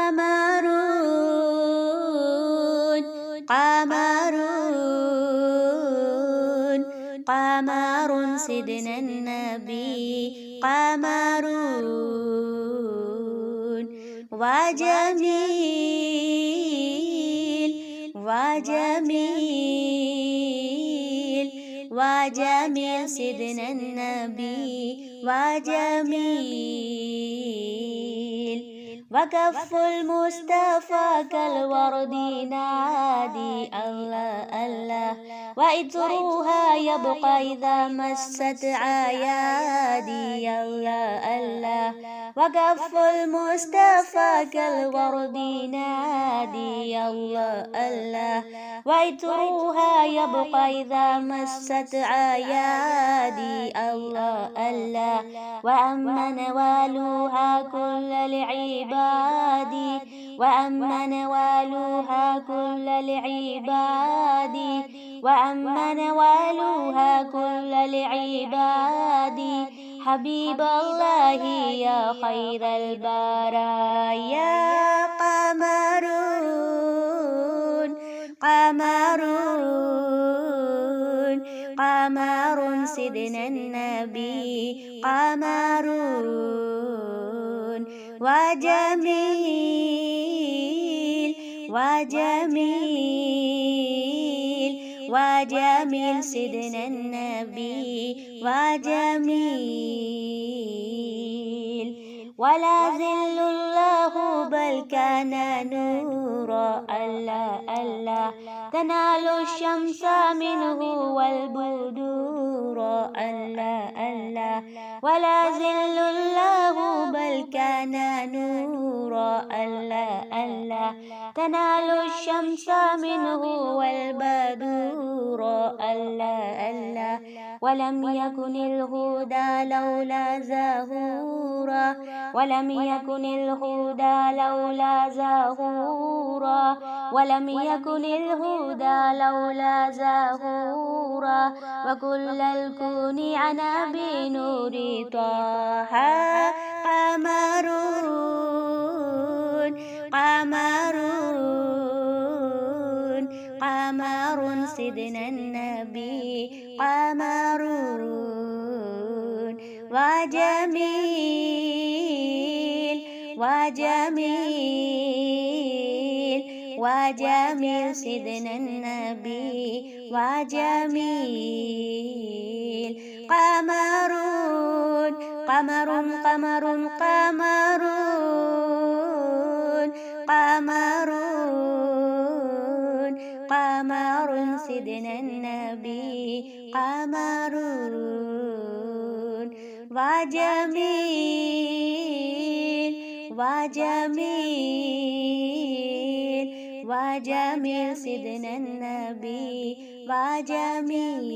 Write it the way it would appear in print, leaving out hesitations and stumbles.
قمرون قمرون قمر سيدنا النبي قمرون وجميل وجميل وجميل سيدنا النبي وجميل وكف المصطفى كالورد نادي الله الله وإطرها يبقى إذا مست عيادي الله الله وكف المصطفى كالورد نادي الله الله وإطرها يبقى إذا مست عيادي الله الله وأما نوالها كل العباد وأما نوالها كل العباد وأما نوالها كل العباد حبيب الله يا خير البرايا قمرون قمرون قمر سيدنا النبي قمرون وجميل وجميل وجميل سيدنا النبي وجميل ولا ذل الله بل كان نورا الله الله تنال الشمس منه والبدور الله الله ولا ذل الله بل كان نورا الله الله تنال الشمس منه والبدور الله الله ولم يكن الهدى لولا زهورا ولم يكن الهدى لولا زهورا ولم يكن الهدى لولا زهورا وكل الكون عنا بنور طه قمرون قمرون قمر سيدنا النبي قمرون وجميل وجميل وجميل سيدنا النبي وجميل قمرون قمرون قمرون قمرون قمرون قمر سيدنا النبي قمرون وجميل وجميل وجميل سيدنا النبي وجميل.